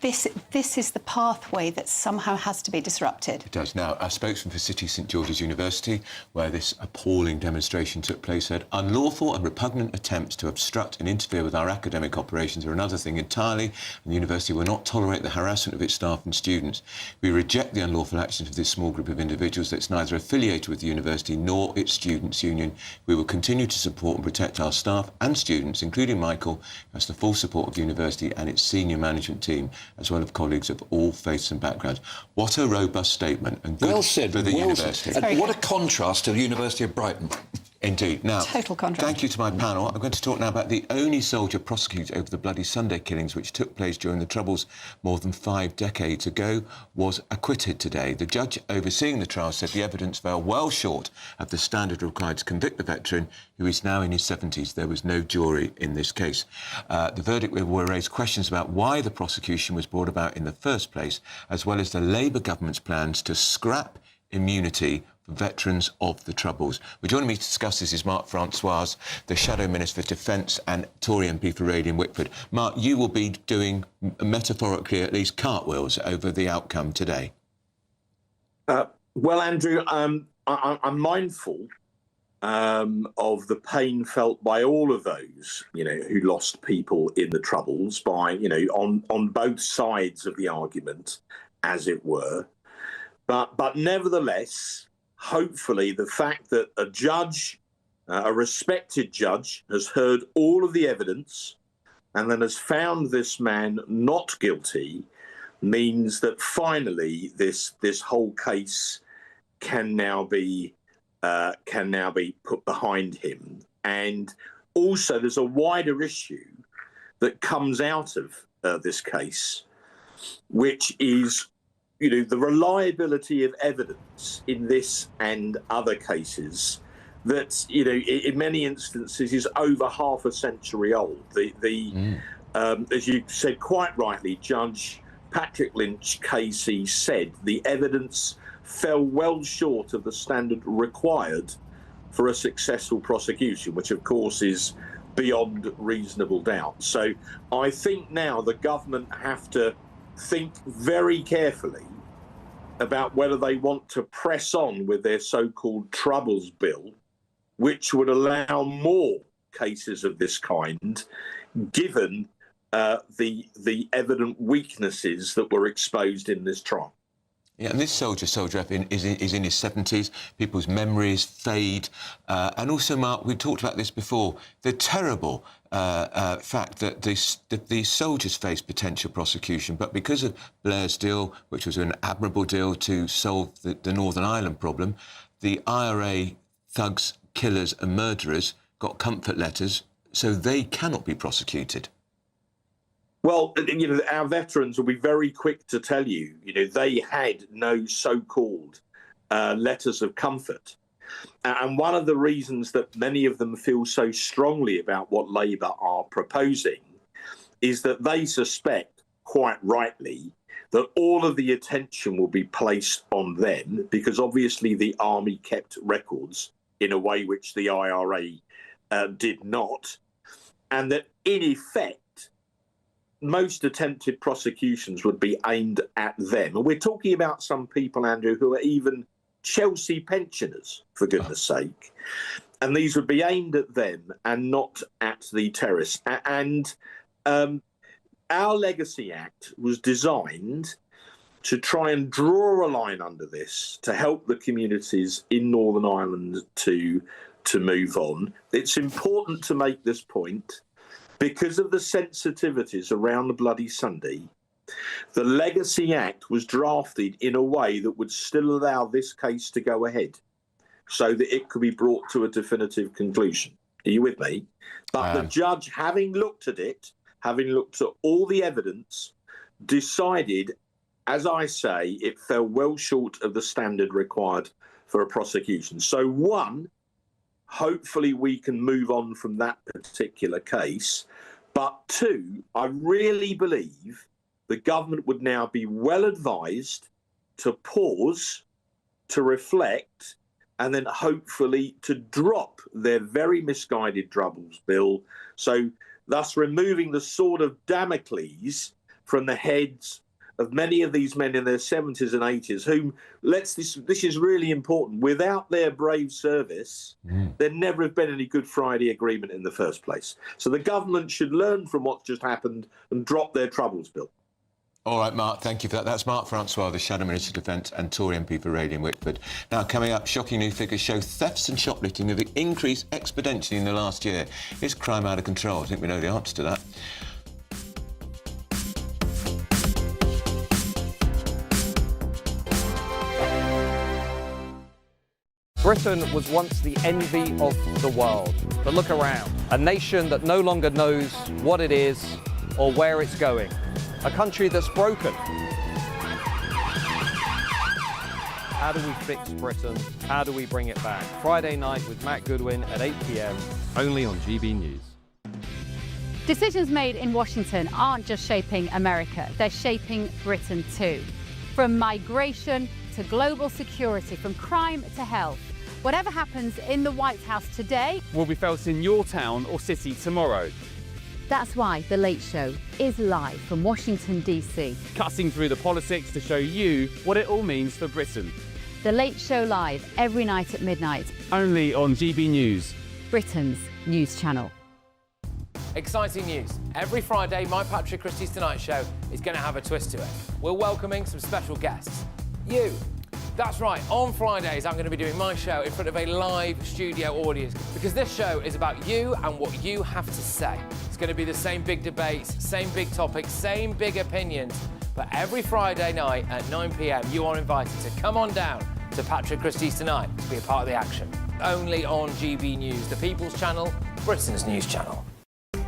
This is the pathway that somehow has to be disrupted. It does. Now, a spokesman for City St George's University, where this appalling demonstration took place, said, "Unlawful and repugnant attempts to obstruct and interfere with our academic operations are another thing entirely, and the university will not tolerate the harassment of its staff and students. We reject the unlawful actions of this small group of individuals that's neither affiliated with the university nor its students' union. We will continue to support and protect our staff and students, including Michael, who has the full support of the university and its senior management team, as well as colleagues of all faiths and backgrounds." What a robust statement, and good well said, for the well university. Said. And what a contrast to the University of Brighton. Indeed. Now, total contrast. Thank you to my panel. I'm going to talk now about the only soldier prosecuted over the Bloody Sunday killings, which took place during the Troubles more than 5 decades ago, was acquitted today. The judge overseeing the trial said the evidence fell well short of the standard required to convict the veteran, who is now in his 70s. There was no jury in this case. The verdict will raise questions about why the prosecution was brought about in the first place, as well as the Labour government's plans to scrap immunity for veterans of the Troubles. We're joining me to discuss this is Mark Francois, the Shadow Minister for Defence and Tory MP for Reading Wickford. Mark, you will be doing, metaphorically at least, cartwheels over the outcome today. Well, Andrew, I'm mindful of the pain felt by all of those, who lost people in the Troubles by, on both sides of the argument, as it were. But nevertheless, hopefully the fact that a judge, a respected judge, has heard all of the evidence and then has found this man not guilty means that finally this whole case can now be put behind him. And also there's a wider issue that comes out of this case, which is, the reliability of evidence in this and other cases that, in many instances is over half a century old. As you said quite rightly, Judge Patrick Lynch Casey said the evidence fell well short of the standard required for a successful prosecution, which of course is beyond reasonable doubt. So I think now the government have to think very carefully about whether they want to press on with their so-called Troubles Bill, which would allow more cases of this kind, given the evident weaknesses that were exposed in this trial. Yeah, and this soldier is in his 70s. People's memories fade. And also, Mark, we talked about this before, the terrible fact that these soldiers face potential prosecution, but because of Blair's deal, which was an admirable deal to solve the Northern Ireland problem, the IRA thugs, killers and murderers got comfort letters, so they cannot be prosecuted. Well, our veterans will be very quick to tell you, they had no so-called letters of comfort. And one of the reasons that many of them feel so strongly about what Labour are proposing is that they suspect, quite rightly, that all of the attention will be placed on them because obviously the army kept records in a way which the IRA did not, and that in effect, most attempted prosecutions would be aimed at them. And we're talking about some people, Andrew, who are even Chelsea pensioners, for goodness sake. And these would be aimed at them and not at the terrorists. And our Legacy Act was designed to try and draw a line under this to help the communities in Northern Ireland to move on. It's important to make this point. Because of the sensitivities around the Bloody Sunday, the Legacy Act was drafted in a way that would still allow this case to go ahead so that it could be brought to a definitive conclusion. Are you with me? But the judge, having looked at it, having looked at all the evidence, decided, as I say, it fell well short of the standard required for a prosecution. So one, hopefully we can move on from that particular case. But two, I really believe the government would now be well advised to pause, to reflect, and then hopefully to drop their very misguided Troubles Bill. So thus removing the sword of Damocles from the heads of many of these men in their 70s and 80s, whom, this is really important, without their brave service, there'd never have been any Good Friday Agreement in the first place. So the government should learn from what's just happened and drop their Troubles Bill. All right, Mark, thank you for that. That's Mark Francois, the Shadow Minister of Defence and Tory MP for Reading Whitford. Now, coming up, shocking new figures show thefts and shoplifting have increased exponentially in the last year. Is crime out of control? I think we know the answer to that. Britain was once the envy of the world. But look around. A nation that no longer knows what it is or where it's going. A country that's broken. How do we fix Britain? How do we bring it back? Friday night with Matt Goodwin at 8 p.m, only on GB News. Decisions made in Washington aren't just shaping America, they're shaping Britain too. From migration to global security, from crime to health. Whatever happens in the White House today will be felt in your town or city tomorrow. That's why The Late Show is live from Washington, D.C. Cutting through the politics to show you what it all means for Britain. The Late Show Live, every night at midnight. Only on GB News, Britain's news channel. Exciting news. Every Friday, my Patrick Christie's Tonight Show is going to have a twist to it. We're welcoming some special guests. You. That's right, on Fridays I'm going to be doing my show in front of a live studio audience because this show is about you and what you have to say. It's going to be the same big debates, same big topics, same big opinions. But every Friday night at 9 p.m, you are invited to come on down to Patrick Christie's Tonight to be a part of the action. Only on GB News, the People's Channel, Britain's news channel.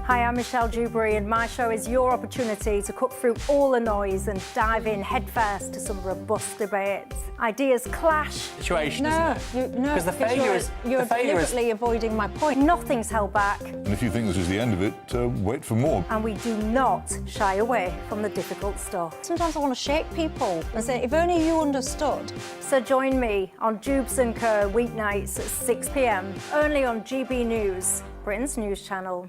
Hi, I'm Michelle Dewberry, and my show is your opportunity to cut through all the noise and dive in headfirst to some robust debates. Ideas clash. Situation, no, because the failure is you're deliberately avoiding my point. Nothing's held back. And if you think this is the end of it, wait for more. And we do not shy away from the difficult stuff. Sometimes I want to shake people and say, if only you understood. So join me on Jubes & Kerr weeknights at 6 p.m, only on GB News, Britain's news channel.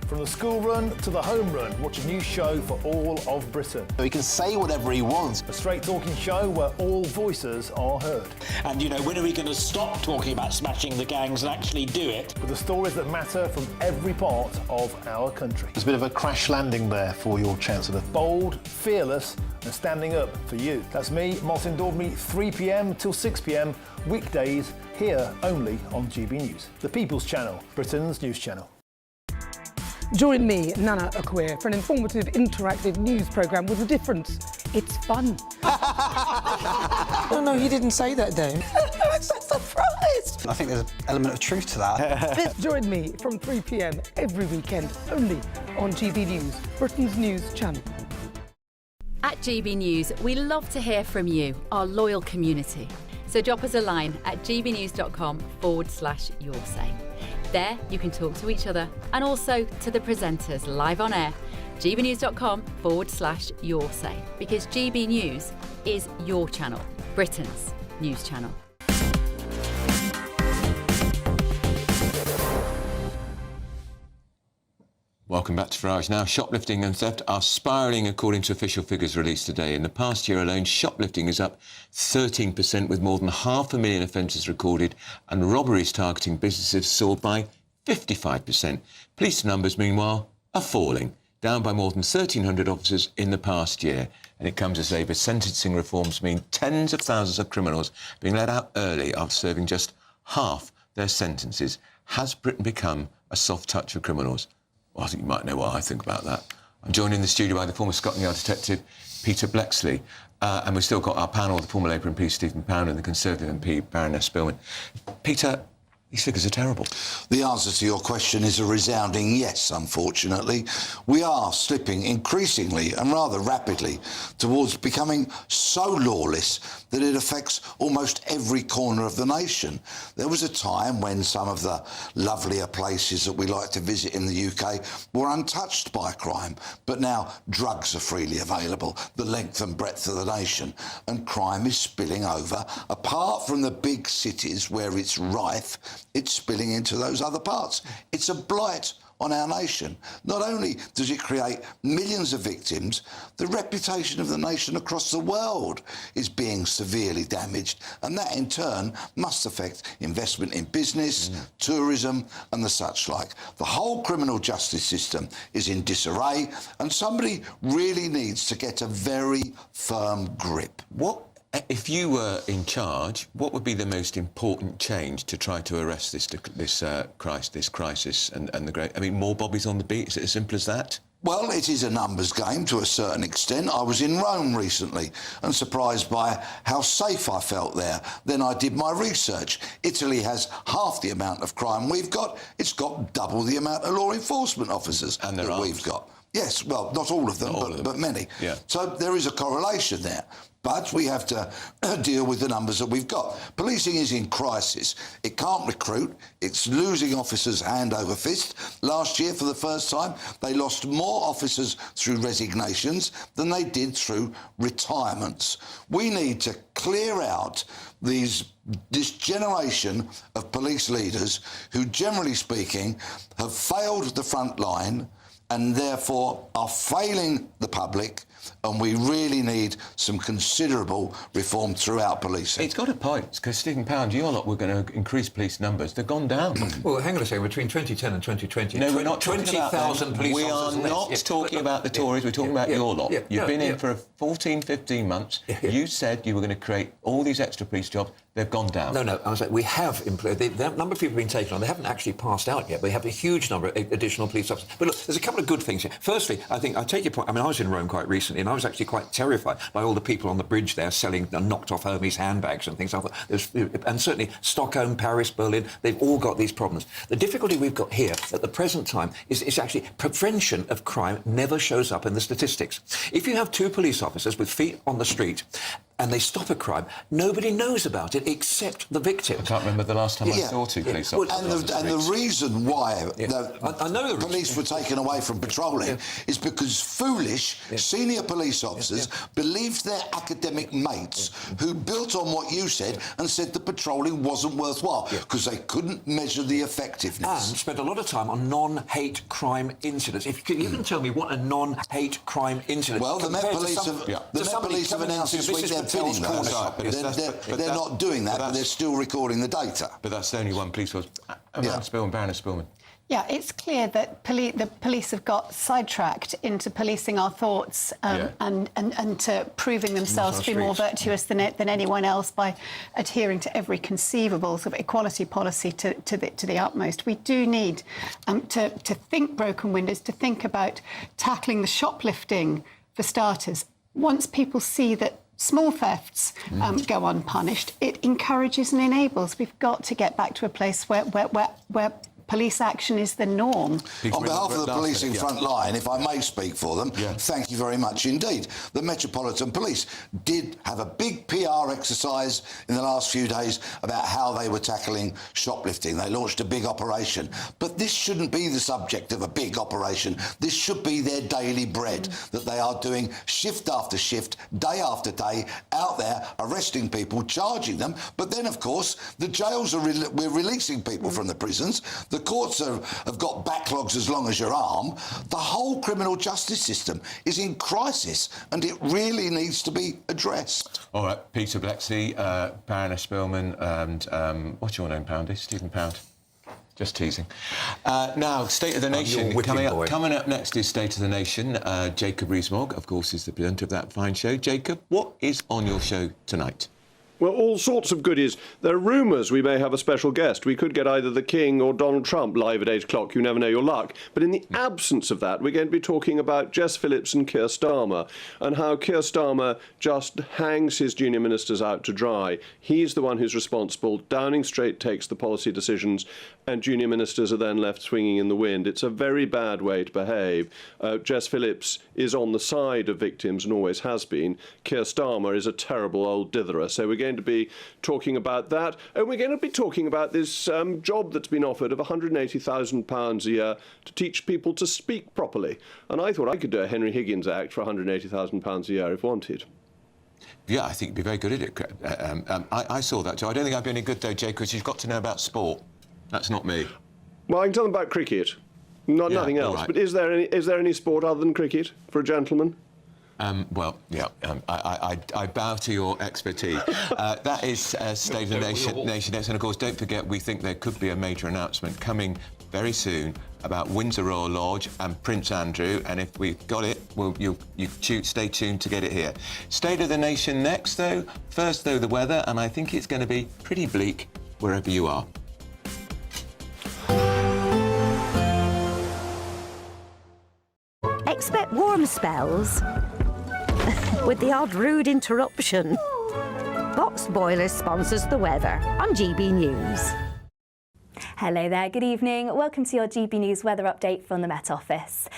From the school run to the home run, watch a new show for all of Britain. He can say whatever he wants. A straight-talking show where all voices are heard. And, you know, when are we going to stop talking about smashing the gangs and actually do it? With the stories that matter from every part of our country. There's a bit of a crash landing there for your Chancellor. Bold, fearless and standing up for you. That's me, Martin Daubney, 3 p.m. till 6 p.m, weekdays, here only on GB News. The People's Channel, Britain's news channel. Join me, Nana Okoye, for an informative, interactive news programme with a difference. It's fun. No, he didn't say that, Dave. I'm so surprised. I think there's an element of truth to that. Join me from 3 p.m. every weekend, only on GB News, Britain's news channel. At GB News, we love to hear from you, our loyal community. So drop us a line at gbnews.com/yoursay. There, you can talk to each other and also to the presenters live on air. gbnews.com/yoursay, because GB News is your channel, Britain's news channel. Welcome back to Farage. Now, shoplifting and theft are spiralling according to official figures released today. In the past year alone, shoplifting is up 13%, with more than 500,000 offences recorded, and robberies targeting businesses soared by 55%. Police numbers, meanwhile, are falling, down by more than 1,300 officers in the past year. And it comes as Labour's sentencing reforms mean tens of thousands of criminals being let out early after serving just half their sentences. Has Britain become a soft touch for criminals? Well, I think you might know what I think about that. I'm joined in the studio by the former Scotland Yard detective, Peter Blexley. And we've still got our panel, the former Labour MP, Stephen Pound, and the Conservative MP, Baroness Spillman. Peter, these figures are terrible. The answer to your question is a resounding yes, unfortunately. We are slipping increasingly and rather rapidly towards becoming so lawless that it affects almost every corner of the nation. There was a time when some of the lovelier places that we like to visit in the UK were untouched by crime, but now drugs are freely available, the length and breadth of the nation, and crime is spilling over. Apart from the big cities where it's rife, it's spilling into those other parts. It's a blight on our nation. Not only does it create millions of victims, the reputation of the nation across the world is being severely damaged, and that in turn must affect investment in business, tourism and the such like. The whole criminal justice system is in disarray, and somebody really needs to get a very firm grip. If you were in charge, what would be the most important change to try to arrest this crisis and the great... I mean, more bobbies on the beat? Is it as simple as that? Well, it is a numbers game to a certain extent. I was in Rome recently and surprised by how safe I felt there. Then I did my research. Italy has half the amount of crime we've got. It's got double the amount of law enforcement officers that we've got. Yes, well, not all of them, but many. Yeah. So there is a correlation there. But we have to deal with the numbers that we've got. Policing is in crisis. It can't recruit. It's losing officers hand over fist. Last year, for the first time, they lost more officers through resignations than they did through retirements. We need to clear out this generation of police leaders who, generally speaking, have failed the front line and therefore are failing the public, and we really need some considerable reform throughout policing. It's got a point, because Stephen Pound, you lot were going to increase police numbers. They've gone down. Well, hang on a second. Between 2010 and 2020, no, we're not 20,000 police we officers. We are not talking about the Tories. We're talking about your lot. You've been in for 14, 15 months. You said you were going to create all these extra police jobs. They've gone down. No, I was like, we have employed. The number of people being taken on, they haven't actually passed out yet. We have a huge number of additional police officers. But look, there's a couple of good things here. Firstly, I think I take your point. I mean, I was in Rome quite recently, and I was actually quite terrified by all the people on the bridge there selling knocked off Hermes handbags and things like that. And certainly Stockholm, Paris, Berlin, they've all got these problems. The difficulty we've got here at the present time is actually prevention of crime never shows up in the statistics. If you have 2 police officers with feet on the street and they stop a crime, nobody knows about it except the victim. I can't remember the last time I saw 2 police officers. And the reason why the police were taken away from patrolling is because foolish senior police officers believed their academic mates who built on what you said and said the patrolling wasn't worthwhile because they couldn't measure the effectiveness. And spent a lot of time on non-hate crime incidents. If you can tell me what a non-hate crime incident... Well, the Met Police have announced this week they're pinning those. They're not doing that, but they're still recording the data. But that's only one police force. Baroness Spillman. Yeah, it's clear that the police have got sidetracked into policing our thoughts and to proving themselves to be more virtuous than anyone else by adhering to every conceivable sort of equality policy to the utmost. We do need to think broken windows, to think about tackling the shoplifting for starters. Once people see that small thefts go unpunished, it encourages and enables. We've got to get back to a place where police action is the norm. On behalf of the policing front line, if I may speak for them, thank you very much indeed. The Metropolitan Police did have a big PR exercise in the last few days about how they were tackling shoplifting. They launched a big operation. But this shouldn't be the subject of a big operation. This should be their daily bread, that they are doing shift after shift, day after day, out there, arresting people, charging them. But then, of course, the jails are... we're releasing people from the prisons. The courts have got backlogs as long as your arm. The whole criminal justice system is in crisis, and it really needs to be addressed. All right, Peter Blexley, Baroness Spillman, and what's your name, Poundy? Stephen Pound. Just teasing. Now, State of the Nation. Coming up next is State of the Nation. Jacob Rees-Mogg, of course, is the presenter of that fine show. Jacob, what is on your show tonight? Well, all sorts of goodies. There are rumours we may have a special guest. We could get either the King or Donald Trump live at 8 o'clock. You never know your luck. But in the absence of that, we're going to be talking about Jess Phillips and Keir Starmer and how Keir Starmer just hangs his junior ministers out to dry. He's the one who's responsible. Downing Street takes the policy decisions and junior ministers are then left swinging in the wind. It's a very bad way to behave. Jess Phillips is on the side of victims and always has been. Keir Starmer is a terrible old ditherer. So we're going to be talking about that, and we're going to be talking about this job that's been offered of £180,000 a year to teach people to speak properly. And I thought I could do a Henry Higgins act for £180,000 a year if wanted. Yeah, I think you'd be very good at it. I saw that, Joe. I don't think I'd be any good, though, Jay, because you've got to know about sport. That's not me. Well, I can tell them about cricket, nothing else. Right. But is there any sport other than cricket for a gentleman? I bow to your expertise. That is State of the Nation next. And, of course, don't forget, we think there could be a major announcement coming very soon about Windsor Royal Lodge and Prince Andrew. And if we've got it, stay tuned to get it here. State of the Nation next, though. First, though, the weather. And I think it's going to be pretty bleak wherever you are. Expect warm spells with the odd rude interruption. Box Boilers sponsors the weather on GB News. Hello there, good evening. Welcome to your GB News weather update from the Met Office.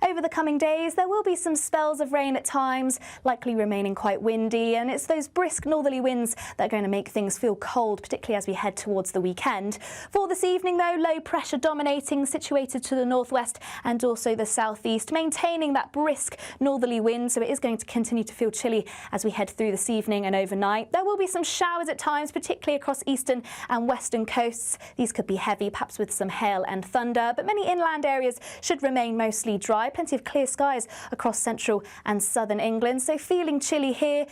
Over the coming days, there will be some spells of rain at times, likely remaining quite windy, and it's those brisk northerly winds that are going to make things feel cold, particularly as we head towards the weekend. For this evening, though, low pressure dominating, situated to the northwest and also the southeast, maintaining that brisk northerly wind, so it is going to continue to feel chilly as we head through this evening and overnight. There will be some showers at times, particularly across eastern and western coasts. These could be heavy, perhaps with some hail and thunder, but many inland areas should remain mostly dry. dry, plenty of clear skies across central and southern England. So feeling chilly here,